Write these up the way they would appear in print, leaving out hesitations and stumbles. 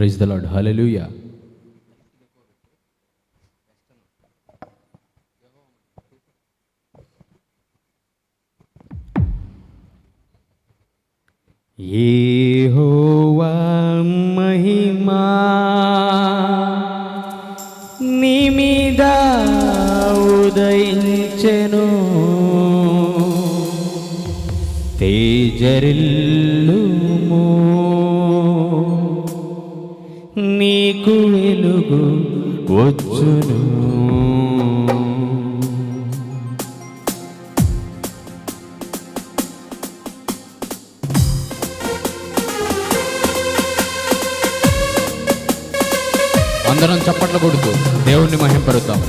Praise the lord. Hallelujah. యెహోవా మహిమా నీ మీద ఉదయించెను, తేజరిల్లుము, నీకు వెలుగు వచ్చును. అందరం చప్పట్లు కొడుతూ దేవుణ్ణి మహింపరుద్దాం.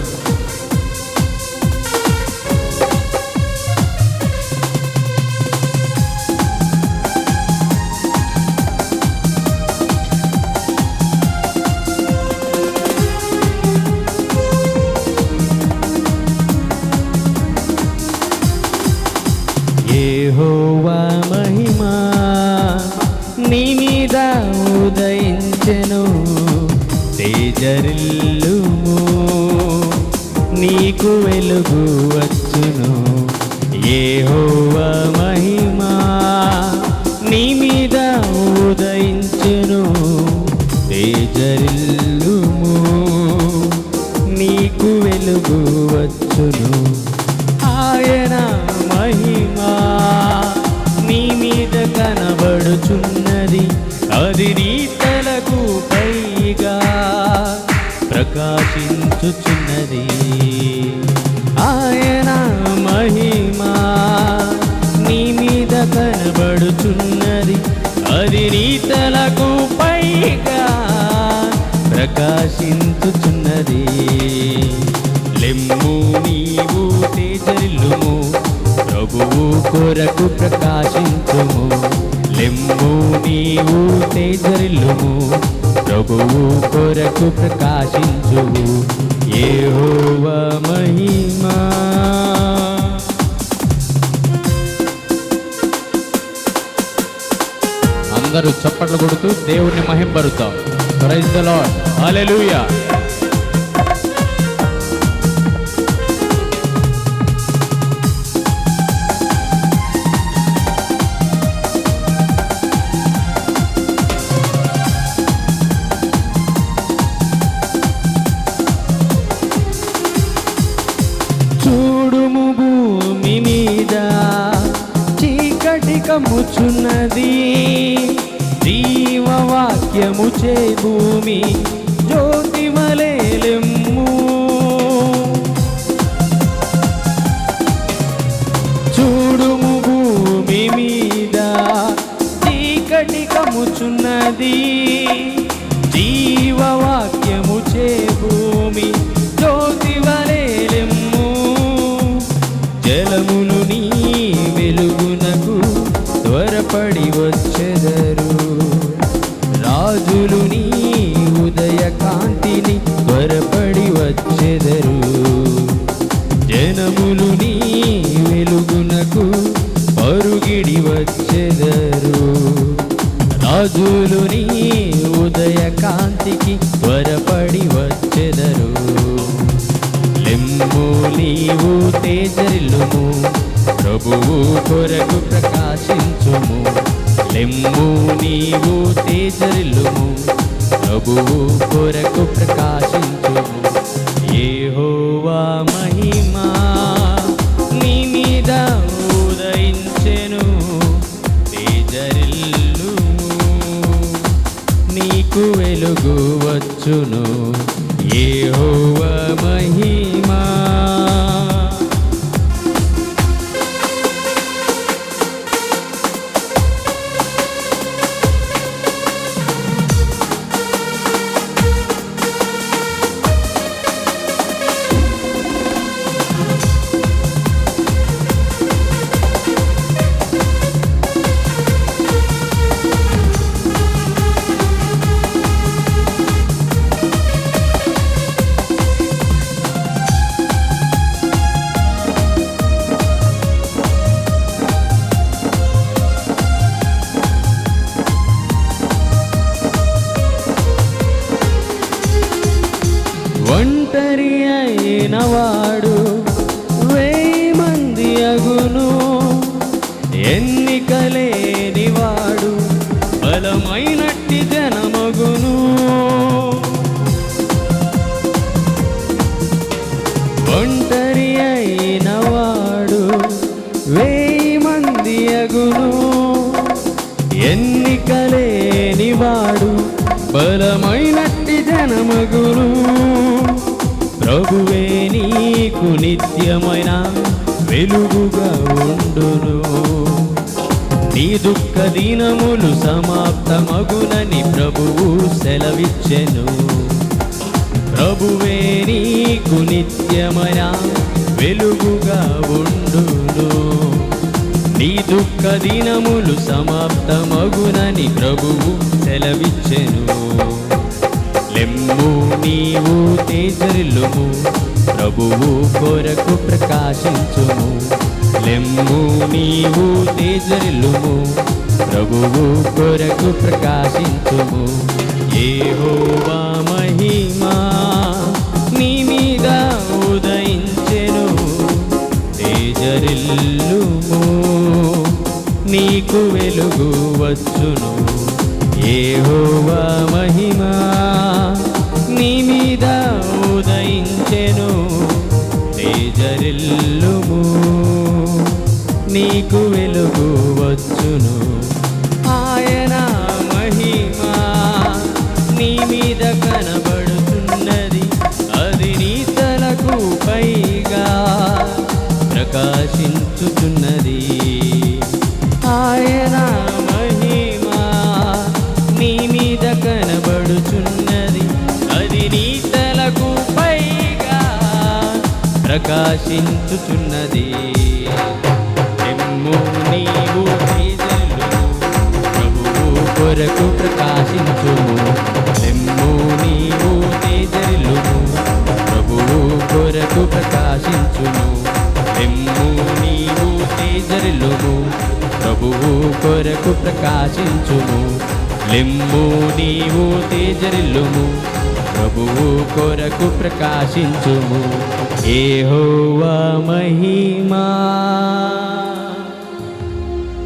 యెహోవా మహిమా నీ మీద ఉదయించెను, తేజరిల్లుము, నీకు వెలుగు వచ్చును. యెహోవా మహిమా నీ మీద ఉదయించెను, తేజరిల్లుము, నీకు వెలుగు వచ్చును. ఆయన మహిమా నీ మీద కనబడుచున్నది, అది నీ తలకు పైగా ప్రకాశించుచున్నది. ఆయన మహిమా నీ మీద కనబడుచున్నది, అది నీ తలకు పైగా ప్రకాశించుచున్నది. లెమ్ము నీవు తేజరిల్లుము, ప్రభువు కొరకు ప్రకాశించుము. లెమ్ము నీవు తేజరిల్లుము, ప్రభువు కొరకు ప్రకాశించుము. యెహోవా మహిమా. అందరూ చప్పట్లు కొడుతూ దేవుణ్ణి మహింపరుద్దాం. Praise the lord. హల్లెలూయా. చూడుము భూమి మీద చీకటి కమ్ముచున్నది, జీవవాక్యము చే భూమి జ్యోతి వలెలెమ్ము. చూడుము భూమి మీద చీకటి కమ్ముచున్నది, జీవవాక్యము చే భూమి జ్యోతి వలెలెమ్ము. జలములు నీ వెలుగునకు త్వరపడి వచ్చెదరు, రాజులు నీ ఉదయ కాంతిని త్వరపడి వచ్చెదరు. జనములు నీ వెలుగునకు పరుగిడి వచ్చెదరు, రాజులు నీ ఉదయ కాంతికి త్వరపడి వచ్చెదరు. లెమ్ము నీవు తేజరిల్లుము, ప్రభువు కొరకు ప్రకాశించుము. లెమ్ము నీవు తేజరిల్లుము, ప్రభువు కొరకు ప్రకాశించుము. యెహోవా మహిమా నీ మీద ఉదయించెను, తేజరిల్లుము, నీకు వెలుగు వచ్చును. యెహోవా మహిమా. ఎన్నికలేనివాడు బలమైనట్టి జనమగును. ఒంటరి అయినవాడు 1000 మంది అగును. ఎన్నికలేనివాడు బలమైనట్టి జనమగును. ప్రభువే నీకు నిత్యమైన వెలుగుగా ఉండును. నీ దుఃఖ దినములు సమాప్తమగునని ప్రభువు సెలవిచ్చెను. ప్రభువే నీకు నిత్యమైన వెలుగుగా ఉండును. నీ దుఃఖ దినములు సమాప్తమగునని ప్రభువు సెలవిచ్చెను. లెమ్ము నీవు తేజరిల్లుము, ప్రభువు కొరకు ప్రకాశించుము. లెమ్ము నీవు తేజరిల్లుము, ప్రభువు కొరకు ప్రకాశించుము. యెహోవా మహిమా నీ మీద ఉదయించెను. తేజరిల్లుము, నీకు వెలుగు వచ్చును. యెహోవా మహిమా నీ మీద ఉదయించెను. తేజరిల్లుము, నీకు వెలుగు వచ్చును. ఆయన మహిమా నీ మీద కనబడుతున్నది, అది నీ తలకు పైగా ప్రకాశించుతున్నది. ఆయన మహిమా నీ మీద కనబడుచున్నది, అది నీ తలకు పైగా ప్రకాశించుచున్నది. లెమ్ము నీవు తేజరిల్లుము, ప్రభువు కొరకు ప్రకాశించుము. లెమ్ము నీవు తేజరిల్లుము, ప్రభువు కొరకు ప్రకాశించుము. లెమ్ము నీవు తేజరిల్లుము, ప్రభువు కొరకు ప్రకాశించుము. లెమ్ము నీవు తేజరిల్లుము, ప్రభువు కొరకు ప్రకాశించుము. యెహోవా మహిమా.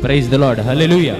Praise the lord. హల్లెలూయా.